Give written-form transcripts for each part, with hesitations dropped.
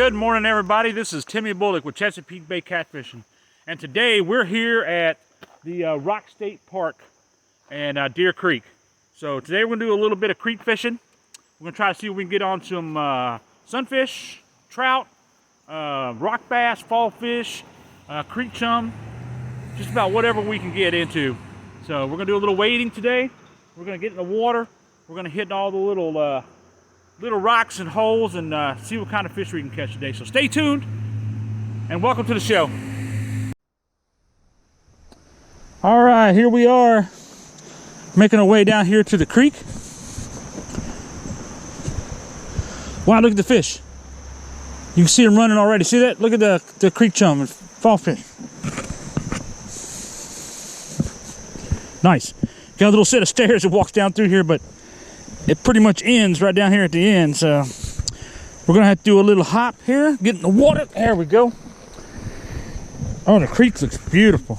Good morning, everybody. This is Timmy Bullock with Chesapeake Bay Catfishing, and today we're here at the Rock State Park and Deer Creek. So today we're gonna do a little bit of creek fishing. We're gonna try to see if we can get on some sunfish, trout, rock bass, fall fish, creek chum, just about whatever we can get into. So we're gonna do a little wading today. We're gonna get in the water. We're gonna hit all the little rocks and holes and see what kind of fish we can catch today. So stay tuned and welcome to the show. All right, here we are making our way down here to the creek. Wow, look at the fish. You can see them running already. See that? Look at the creek chum and fall fish. Nice. Got a little set of stairs that walks down through here, but it pretty much ends right down here at the end, so we're gonna have to do a little hop here, get in the water. There we go. Oh, the creek looks beautiful.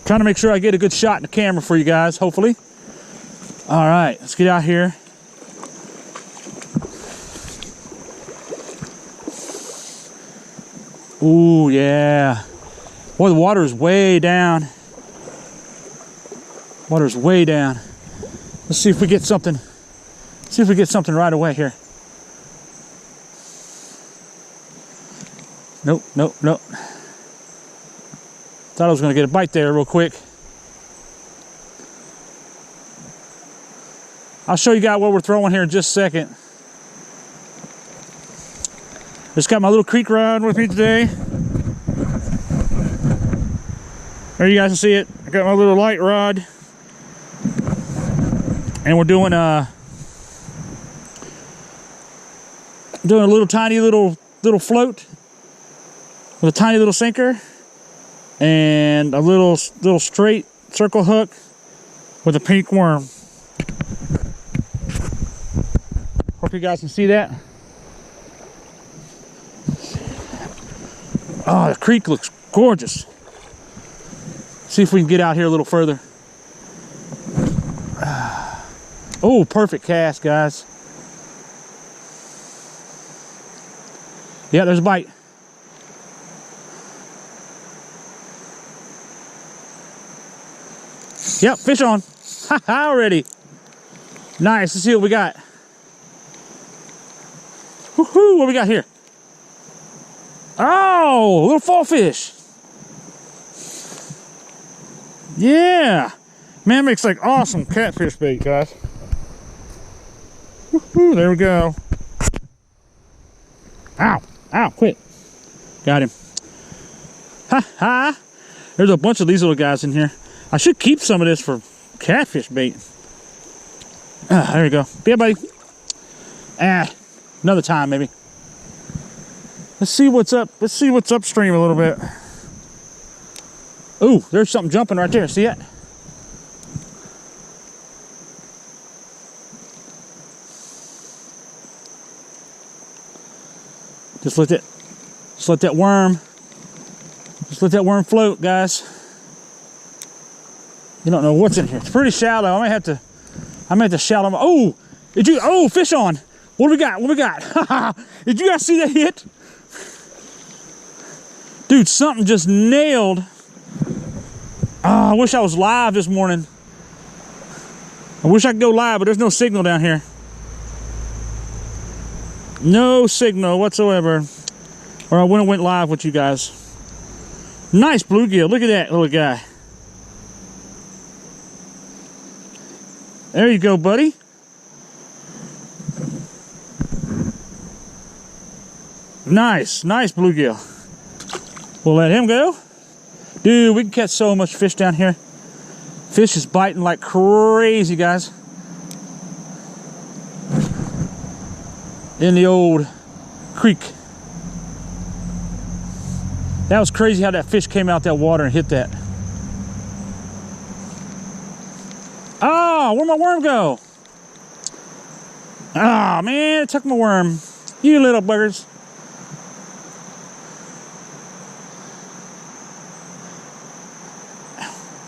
Trying to make sure I get a good shot in the camera for you guys, hopefully. All right, let's get out here. Ooh, yeah. Boy, the water is way down. Water's way down. Let's see if we get something. See if we get something right away here. Nope, nope, nope. Thought I was gonna get a bite there real quick. I'll show you guys what we're throwing here in just a second. Just got my little creek rod with me today. There you guys can see it. I got my little light rod. And we're doing a little tiny little float with a tiny little sinker and a little straight circle hook with a pink worm. Hope you guys can see that. Oh, the creek looks gorgeous. See if we can get out here a little further. Oh, perfect cast, guys. Yeah, there's a bite. Yep, fish on. Ha-ha, already. Nice, let's see what we got. Woohoo, what we got here? Oh, a little fall fish. Yeah. Man, makes like awesome catfish bait, guys. Woohoo, there we go. Ow, ow, quit. Got him. Ha ha. There's a bunch of these little guys in here. I should keep some of this for catfish bait. Ah, there you go. Yeah, buddy. Another time maybe. Let's see what's up. Let's see what's upstream a little bit. Ooh, there's something jumping right there. See it? Just let that worm float, guys. You don't know what's in here. It's pretty shallow. I might have to shallow. Oh, fish on. What do we got? What do we got? Did you guys see that hit? Dude, something just nailed. Oh, I wish I was live this morning. I wish I could go live, but there's no signal down here. No signal whatsoever, or I wouldn't have went live with you guys. Nice bluegill. Look at that little guy. There you go, buddy. Nice bluegill. We'll let him go. Dude, we can catch so much fish down here. Fish is biting like crazy, guys. In the old creek. That was crazy how that fish came out that water and hit that. Oh, where'd my worm go? Oh man, it took my worm. You little buggers.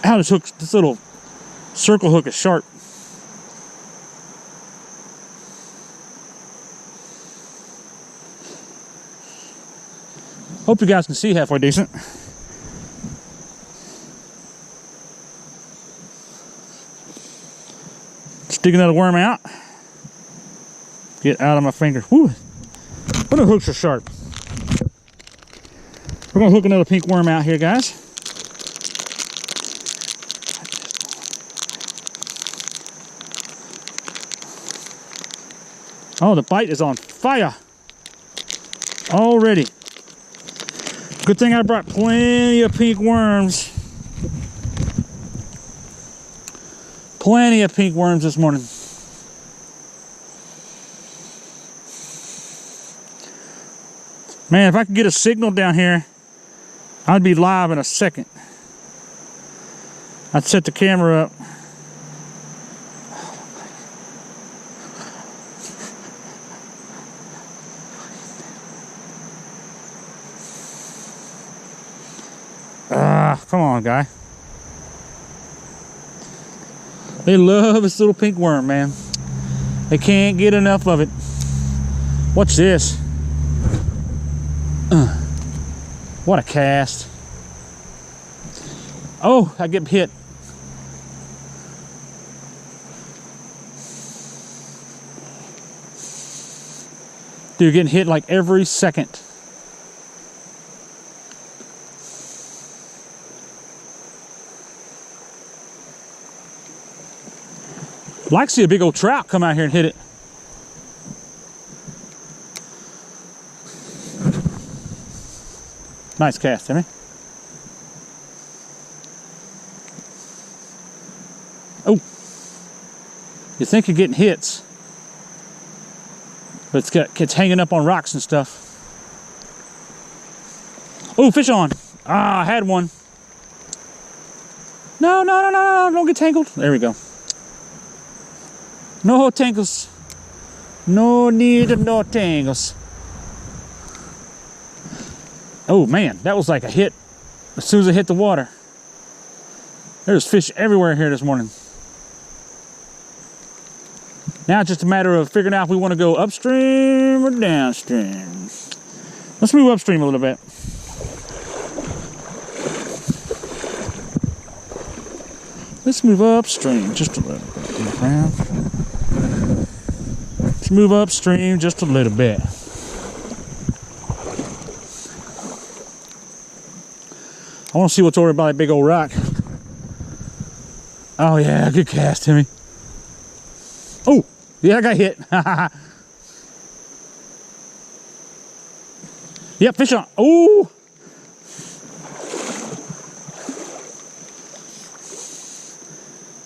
Ow, this little circle hook is sharp. Hope you guys can see halfway decent. Stick another worm out. Get out of my finger. Whew. But the hooks are sharp. We're gonna hook another pink worm out here, guys. Oh, the bite is on fire already. Good thing I brought plenty of pink worms. Plenty of pink worms this morning. Man, if I could get a signal down here, I'd be live in a second. I'd set the camera up. Come on, guy. They love this little pink worm, man. They can't get enough of it. What's this? What a cast. Oh, I get hit. Dude, getting hit like every second. Like to see a big old trout come out here and hit it. Nice cast, Timmy. Oh, you think you're getting hits, but it's hanging up on rocks and stuff. Oh, fish on. Ah, I had one. No, don't get tangled. There we go. No tangles. No need of no tangles. Oh man, that was like a hit as soon as it hit the water. There's fish everywhere here this morning. Now it's just a matter of figuring out if we want to go upstream or downstream. Let's move upstream a little bit. Let's move upstream just a little bit. Let's move upstream just a little bit. I want to see what's over by that big old rock. Oh yeah, good cast, Timmy. Oh, yeah, I got hit. Yep, fish on. Oh.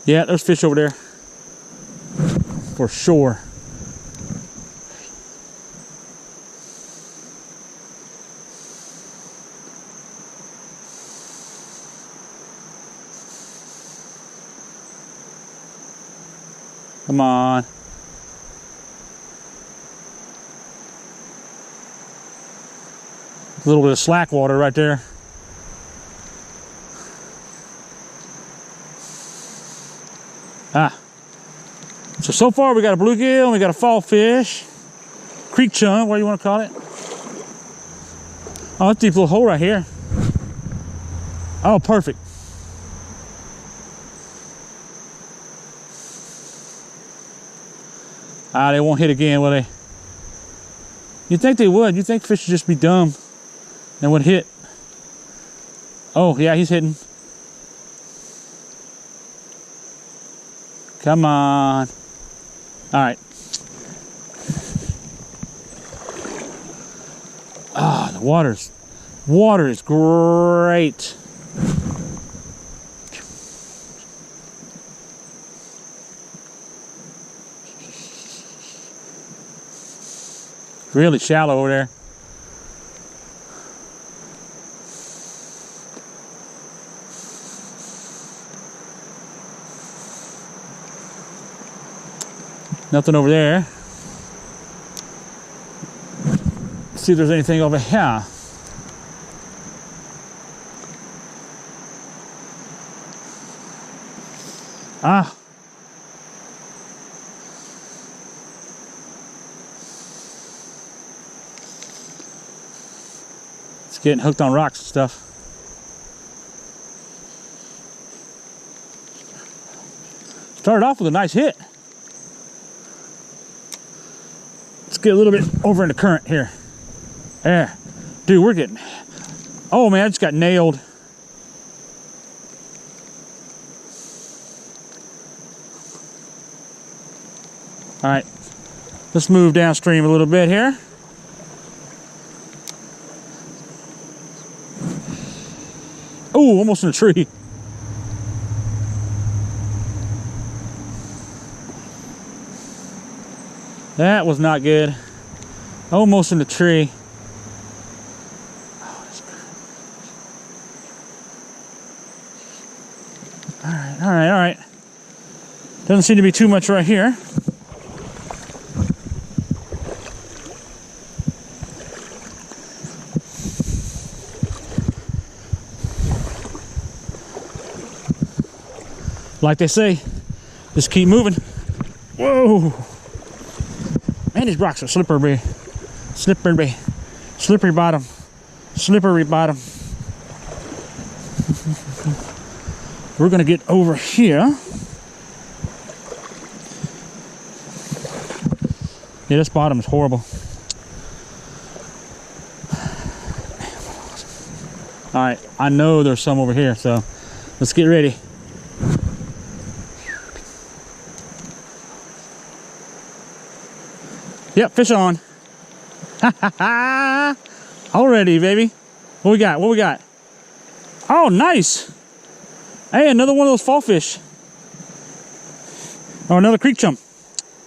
Yeah, there's fish over there. For sure. Come on. A little bit of slack water right there. Ah. So far we got a bluegill and we got a fall fish. Creek chum, what do you want to call it? Oh, that's a deep little hole right here. Oh, perfect. Ah, they won't hit again, will they? You'd think they would. You'd think fish would just be dumb and would hit. Oh, yeah, he's hitting. Come on. All right. Ah, the water is great. Really shallow over there. Nothing over there. Let's see if there's anything over here. Ah. getting hooked on rocks and stuff. Started off with a nice hit. Let's get a little bit over in the current here. Yeah. Dude, we're getting... Oh, man, I just got nailed. All right. Let's move downstream a little bit here. Oh, almost in a tree. That was not good. Almost in the tree. Oh, that's good. All right. Doesn't seem to be too much right here. Like they say, just keep moving. Whoa! Man, these rocks are slippery. Slippery. Slippery bottom. Slippery bottom. We're gonna get over here. Yeah, this bottom is horrible. All right, I know there's some over here, so let's get ready. Yep, fish on. Already, baby. What we got? What we got? Oh, nice. Hey, another one of those fall fish. Oh, another creek chum.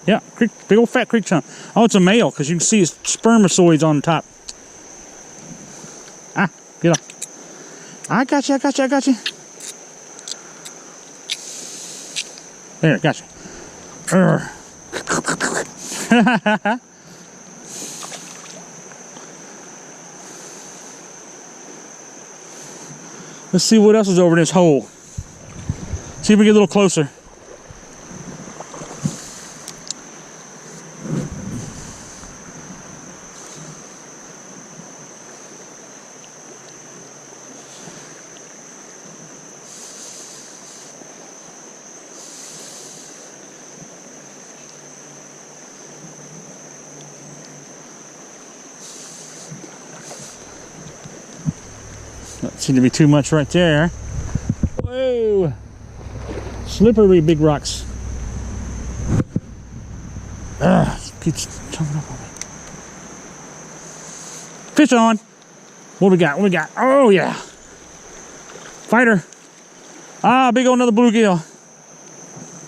Yeah, big old fat creek chum. Oh, it's a male because you can see his spermatozoids on the top. Ah, get off. I got you. There, got you. Let's see what else is over in this hole. See if we get a little closer. Doesn't seem to be too much right there. Whoa! Slippery big rocks. Keeps jumping up on me. Fish on! What we got? What we got? Oh yeah! Fighter! Ah, big old another bluegill.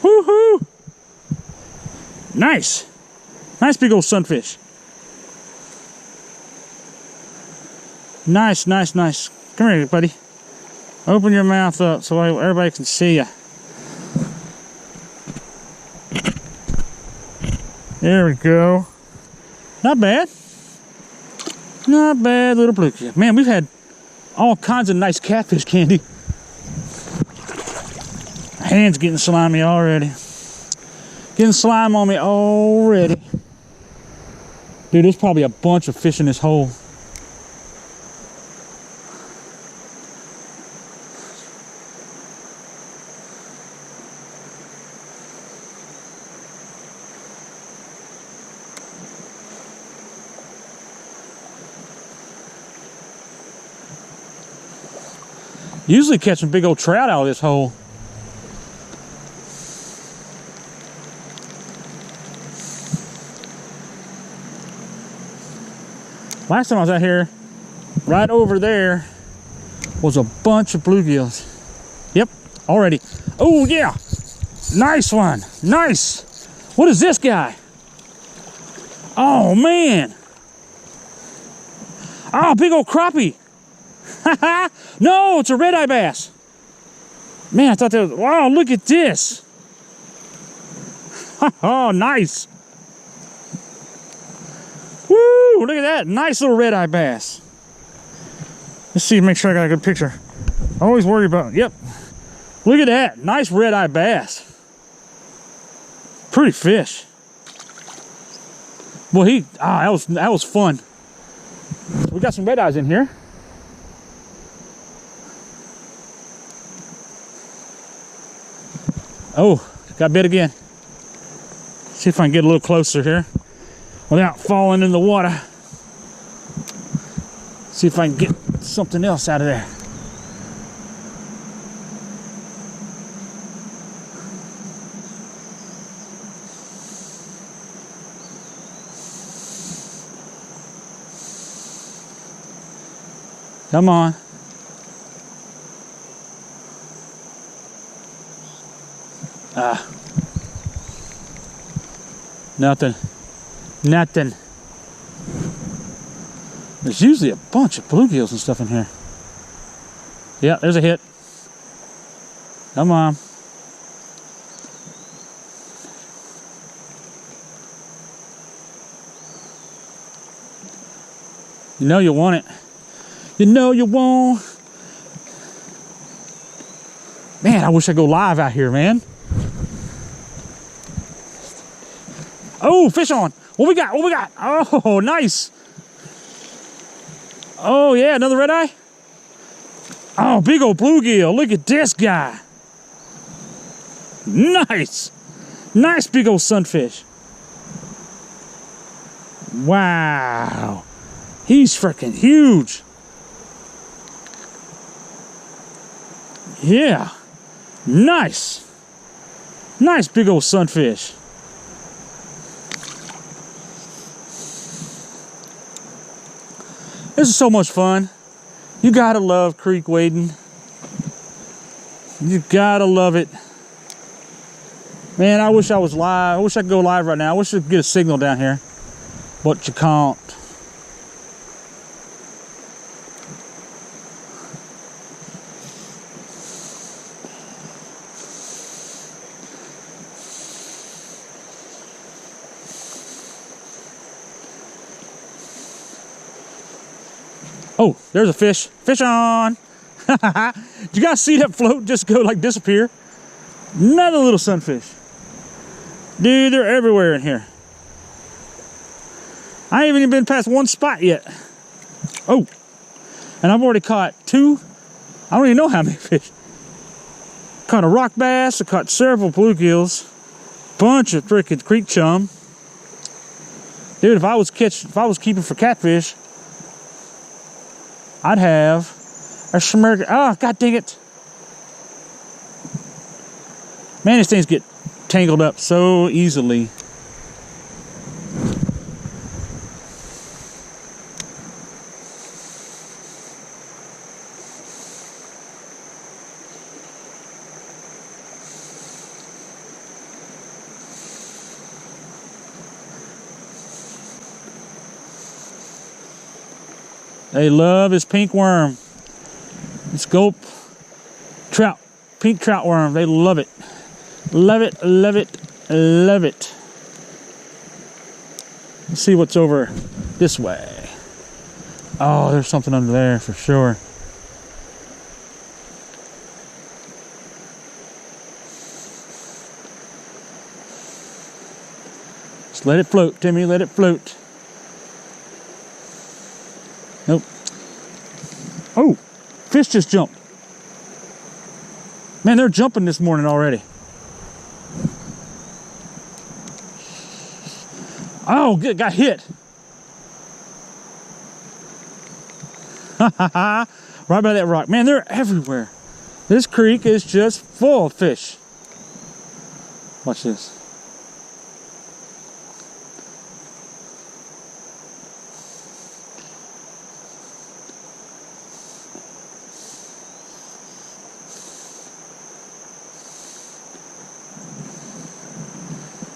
Woohoo! Nice! Nice big old sunfish. Nice. Come here, buddy. Open your mouth up so everybody can see you. There we go. Not bad. Not bad, little bluegill. Man, we've had all kinds of nice catfish candy. My hand's getting slimy already. Getting slime on me already. Dude, there's probably a bunch of fish in this hole. Usually catching big old trout out of this hole. Last time I was out here, right over there was a bunch of bluegills. Yep, already. Oh yeah, nice one, nice. What is this guy? Oh man. Oh, big old crappie. No, it's a red-eye bass. Man, I thought that was, wow, look at this. Oh, nice. Woo, look at that. Nice little red-eye bass. Let's see, make sure I got a good picture. Always worry about, yep. Look at that. Nice red-eye bass. Pretty fish. Well, that was fun. We got some red-eyes in here. Oh, got bit again. See if I can get a little closer here without falling in the water. See if I can get something else out of there. Come on. Nothing. Nothing. There's usually a bunch of bluegills and stuff in here. Yeah, there's a hit. Come on. You know you want it. You know you won't. Man, I wish I could go live out here, man. Oh, fish on. What we got? What we got? Oh, nice. Oh, yeah, another red eye. Oh, big old bluegill. Look at this guy. Nice. Nice big old sunfish. Wow. He's freaking huge. Yeah. Nice. Nice big old sunfish. This is so much fun. You gotta love creek wading. You gotta love it. Man, I wish I was live. I wish I could go live right now. I wish I could get a signal down here. But you can't. Oh, there's a fish. Fish on. Did you guys see that float just go like disappear? Another little sunfish. Dude, they're everywhere in here. I ain't even been past one spot yet. Oh, and I've already caught two. I don't even know how many fish. Caught a rock bass. I caught several bluegills. Bunch of freaking creek chum. Dude, if I was keeping for catfish, I'd have a schmerg. Oh, god dang it. Man, these things get tangled up so easily. They love his pink worm. It's gulp trout, pink trout worm. They love it. Love it, love it, love it. Let's see what's over this way. Oh, there's something under there for sure. Just let it float, Timmy, let it float. Nope. Oh, fish just jumped. Man, they're jumping this morning already. Oh, good, got hit. Right by that rock. Man, they're everywhere. This creek is just full of fish. Watch this.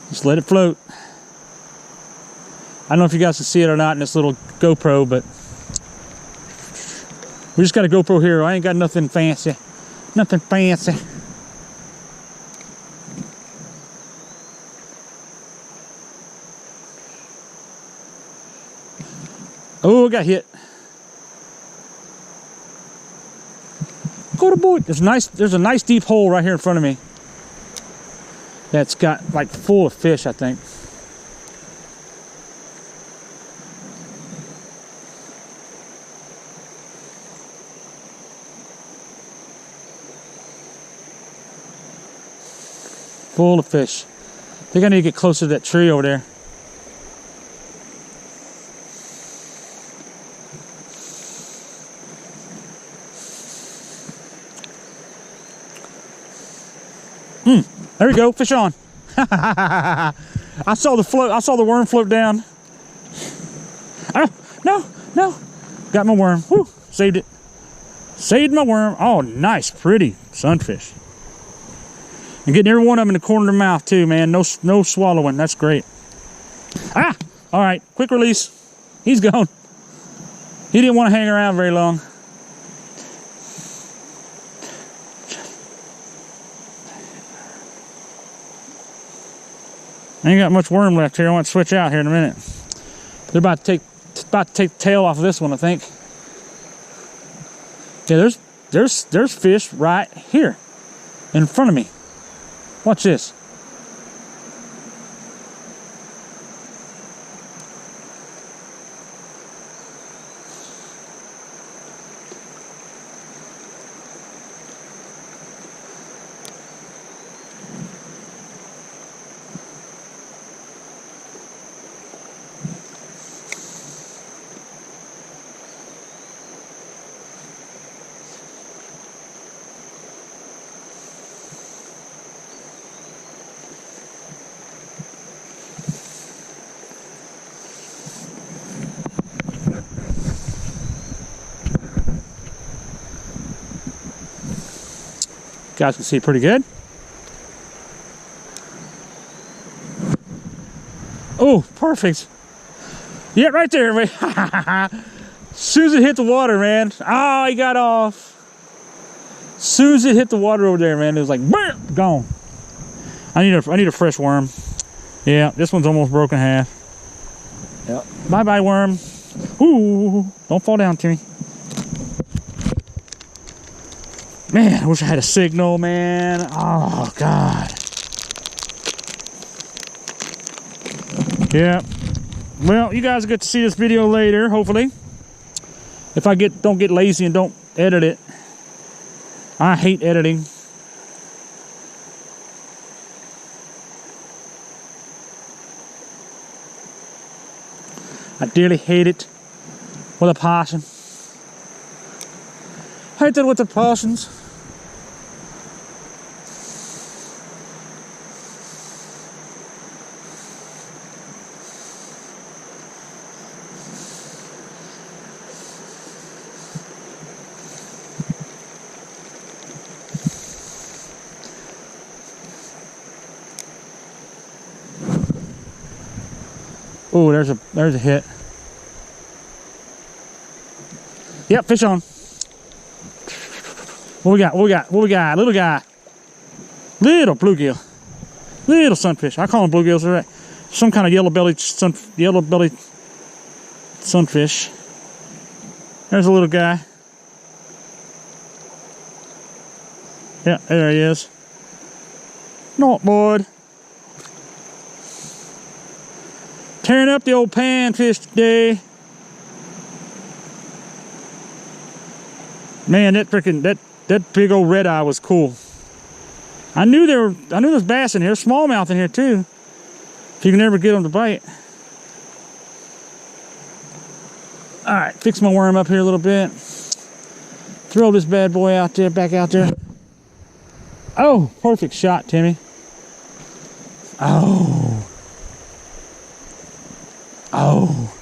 Just let it float. I don't know if you guys can see it or not in this little GoPro, but we just got a GoPro here. I ain't got nothing fancy. Nothing fancy. Oh, I got hit. Go to boy. There's a nice deep hole right here in front of me. That's got like full of fish, I think. Full of fish. I think I need to get closer to that tree over there. There we go, fish on. I saw the float, I saw the worm float down. Oh, no. Got my worm. Woo, saved it. Saved my worm. Oh, nice, pretty sunfish. And getting every one of them in the corner of the mouth too, man. No swallowing. That's great. Ah! All right, quick release. He's gone. He didn't want to hang around very long. I ain't got much worm left here. I want to switch out here in a minute. They're about to take the tail off of this one, I think. Yeah, there's fish right here in front of me. Watch this. You guys can see pretty good. Oh, perfect. Yeah, right there. As soon as it hit the water, man. Oh, he got off. As soon as it hit the water over there, man, it was like, bam, gone. I need a fresh worm. Yeah, this one's almost broken in half. Yep. Bye-bye, worm. Ooh, don't fall down, Timmy. Man, I wish I had a signal, man. Oh, God. Yeah. Well, you guys get to see this video later, hopefully. If I don't get lazy and don't edit it. I hate editing. I dearly hate it with a passion. Hate it with the passions. Oh, there's a hit. Yep, fish on. What we got? Little guy. Little bluegill. Little sunfish. I call them bluegills, right? Some kind of yellow-bellied sunfish. There's a little guy. Yeah, there he is. Not bored. Tearing up the old panfish today. Man, that big old red eye was cool. I knew there was bass in here, smallmouth in here too. If you can ever get them to bite. All right, fix my worm up here a little bit. Throw this bad boy out there, back out there. Oh, perfect shot, Timmy. Oh. Oh.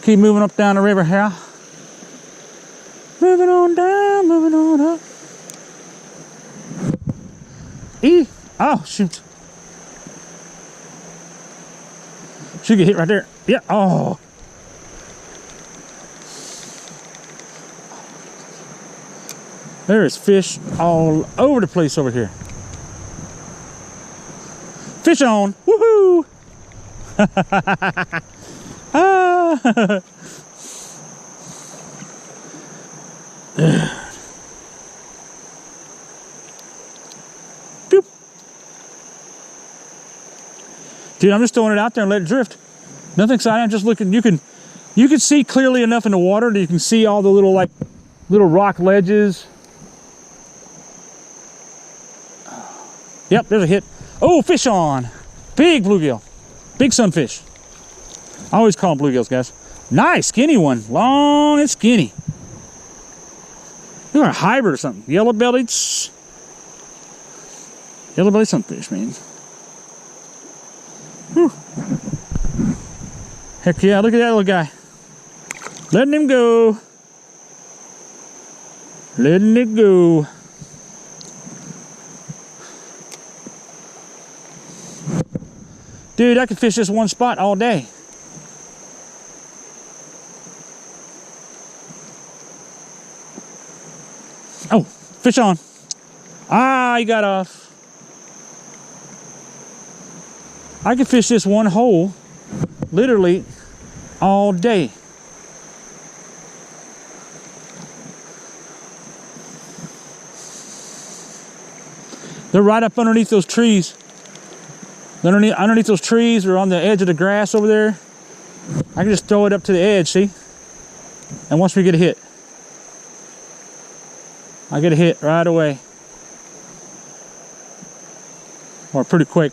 Keep moving up down the river here. Moving on down, moving on up. Oh, shoot. Should get hit right there. Yeah, oh. There is fish all over the place over here. Fish on, woohoo! Ah. Dude, I'm just throwing it out there and let it drift. Nothing exciting. I'm just looking. You can see clearly enough in the water that you can see all the little rock ledges. Yep, there's a hit. Oh, fish on. Big bluegill. Big sunfish. I always call them bluegills, guys. Nice, skinny one. Long and skinny. They're a hybrid or something. Yellow-bellied sunfish, man. Whew. Heck yeah, look at that little guy. Letting him go. Letting it go. Dude, I could fish this one spot all day. Oh, fish on. Ah, he got off. I could fish this one hole literally all day. They're right up underneath those trees. Underneath those trees or on the edge of the grass over there. I can just throw it up to the edge, see? And once we get a hit, I get a hit right away. Or pretty quick.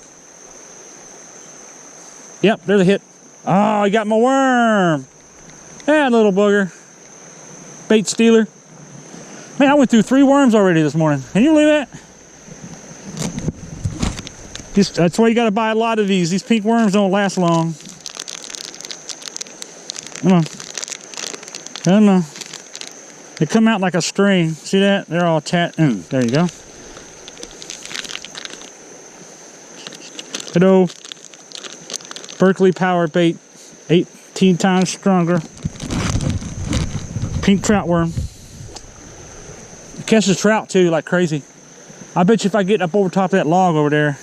Yep, there's a hit. Oh, he got my worm. Yeah, little booger. Bait stealer. Man, I went through 3 worms already this morning. Can you believe that? That's why you got to buy a lot of these. These pink worms don't last long. Come on. Come on. They come out like a string. See that? They're all there you go. Hello. Berkley power bait. 18 times stronger. Pink trout worm. It catches trout too like crazy. I bet you if I get up over top of that log over there,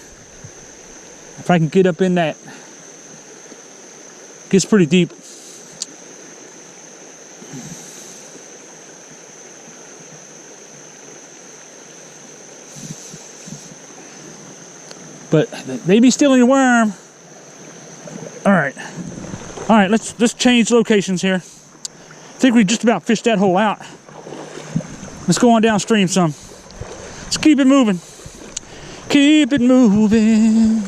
if I can get up in that, it gets pretty deep. But they be stealing your worm. All right, let's change locations here. I think we just about fished that hole out. Let's go on downstream some. Let's keep it moving. Keep it moving.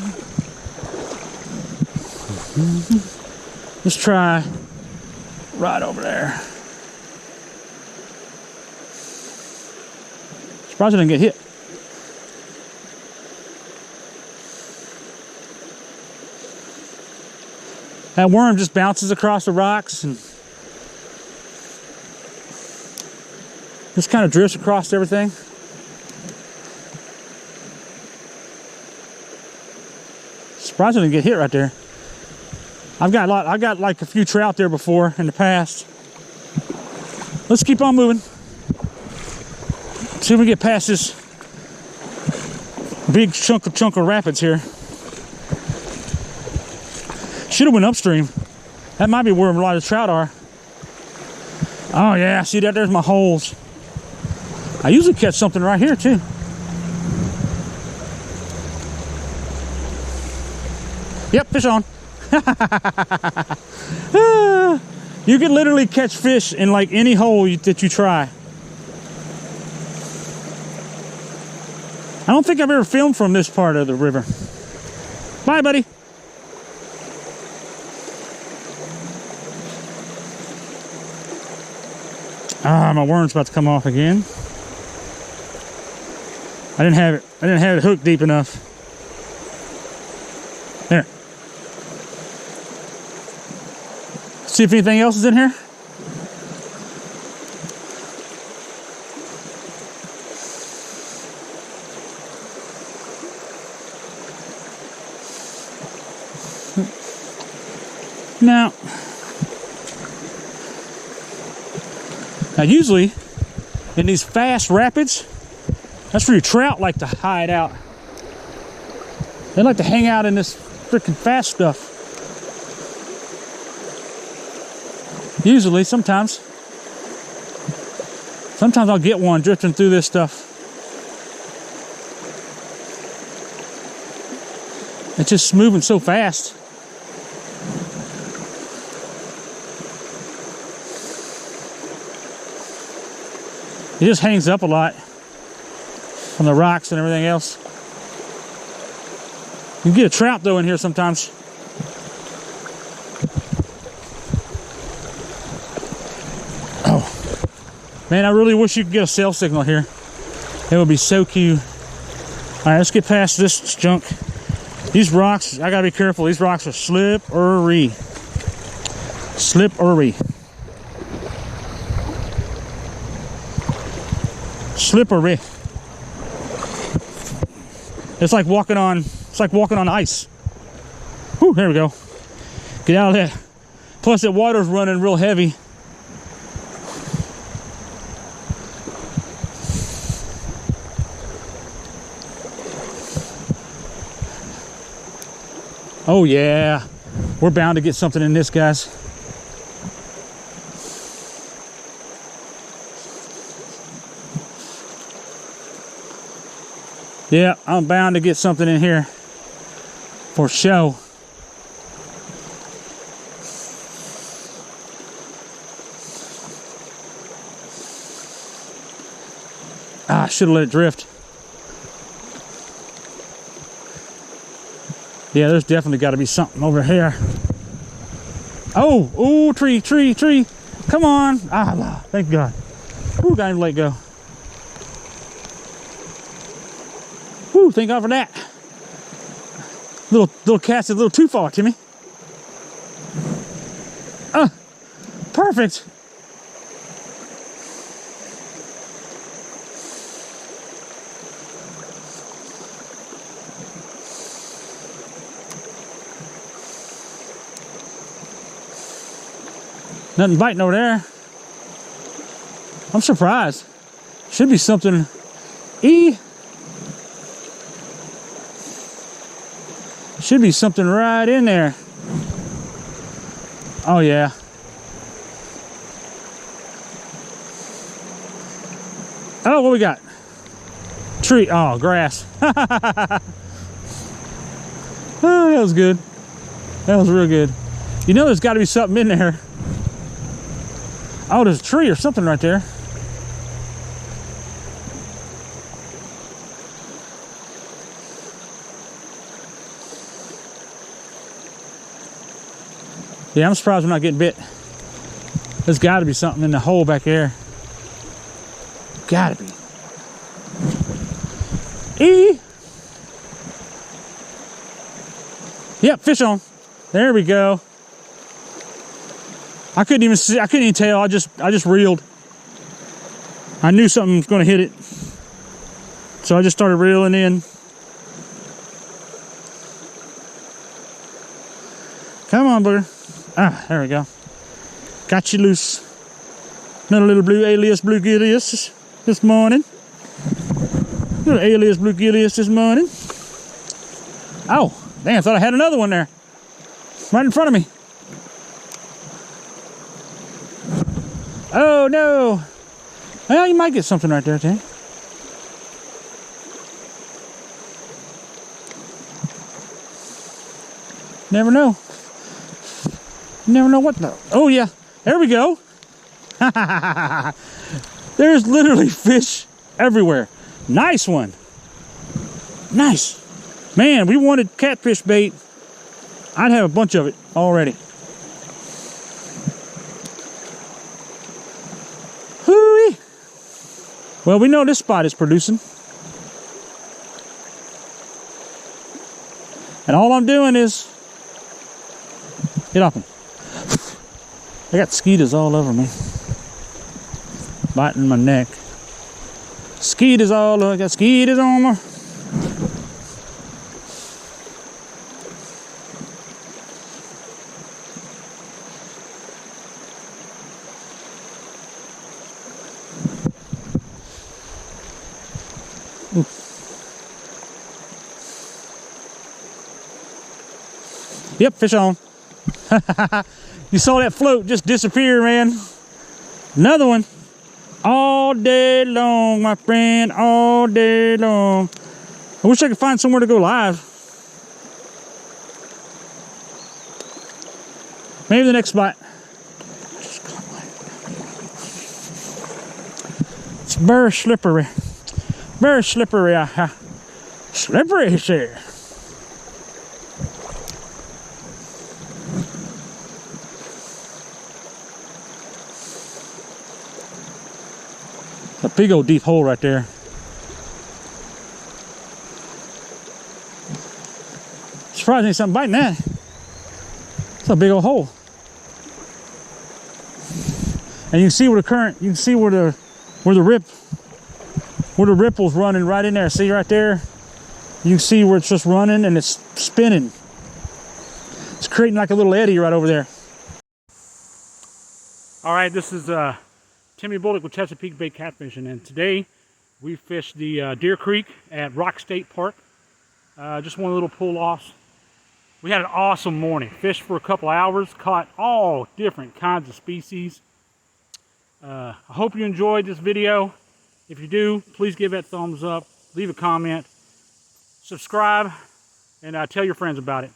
Let's try right over there. Surprised I didn't get hit. That worm just bounces across the rocks and just kind of drifts across everything. Surprised I didn't get hit right there. I got like a few trout there before in the past. Let's keep on moving. See if we get past this big chunk of rapids here. Should have went upstream. That might be where a lot of trout are. Oh yeah, see that? There's my holes. I usually catch something right here too. Yep, fish on. You can literally catch fish in like any hole that you try. I don't think I've ever filmed from this part of the river. Bye, buddy. Ah, my worm's about to come off again. I didn't have it hooked deep enough. There. See if anything else is in here. Now usually in these fast rapids, that's where your trout like to hide out. They like to hang out in this freaking fast stuff. Usually, sometimes I'll get one drifting through this stuff. It's just moving so fast. It just hangs up a lot from the rocks and everything else. You can get a trout though in here sometimes. Oh, man, I really wish you could get a cell signal here. It would be so cute. All right, let's get past this junk. These rocks, I gotta be careful. These rocks are slippery. Slippery. Slippery. It's like walking on ice. Whew, there we go. Get out of that. Plus that water's running real heavy. Oh yeah, we're bound to get something in this, guys. Yeah, I'm bound to get something in here for show. Ah, I should have let it drift. Yeah, there's definitely got to be something over here. Oh, oh, tree. Come on. Ah, thank God. Ooh, got him to let go. Ooh, thank God for that. Little cat's a little too far, Timmy. Perfect. Nothing biting over there. I'm surprised. Should be something. Should be something right in there. Oh yeah. Oh, what we got? Tree. Oh, grass. Oh, that was good. That was real good. You know there's got to be something in there. Oh, there's a tree or something right there. Yeah, I'm surprised we're not getting bit. There's got to be something in the hole back there. Got to be. Yep, fish on. There we go. I couldn't even see. I couldn't even tell. I just reeled. I knew something was going to hit it, so I just started reeling in. Come on, booger. Ah, there we go. Got you loose. Another little blue alias bluegillius this morning. Little alias bluegillius this morning. Oh, damn, I thought I had another one there. Right in front of me. Oh, no. Well, you might get something right there, Tim. Never know. You never know what though. Oh yeah, there we go. There's literally fish everywhere. Nice one. Nice. Man, we wanted catfish bait. I'd have a bunch of it already. Hoo-wee. Well, we know this spot is producing. And all I'm doing is get off me. I got skeeters all over me. Biting my neck. Skeeters all over. I got skeeters on my. Ooh. Yep, fish on. You saw that float just disappear, man. Another one. All day long, my friend. All day long. I wish I could find somewhere to go live. Maybe the next bite. It's very slippery. Very slippery. Slippery, sir. A big old deep hole right there. Surprised ain't something biting that. It's a big old hole. And you can see where the current, you can see where the ripple's running right in there. See right there? You can see where it's just running and it's spinning. It's creating like a little eddy right over there. All right, this is Timmy Bullock with Chesapeake Bay Catfishing, and today we fished the Deer Creek at Rock State Park. Just one little pull-offs. We had an awesome morning. Fished for a couple hours, caught all different kinds of species. I hope you enjoyed this video. If you do, please give that thumbs up, leave a comment, subscribe, and tell your friends about it.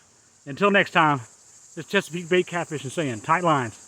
Until next time, this is Chesapeake Bay Catfishing saying, tight lines.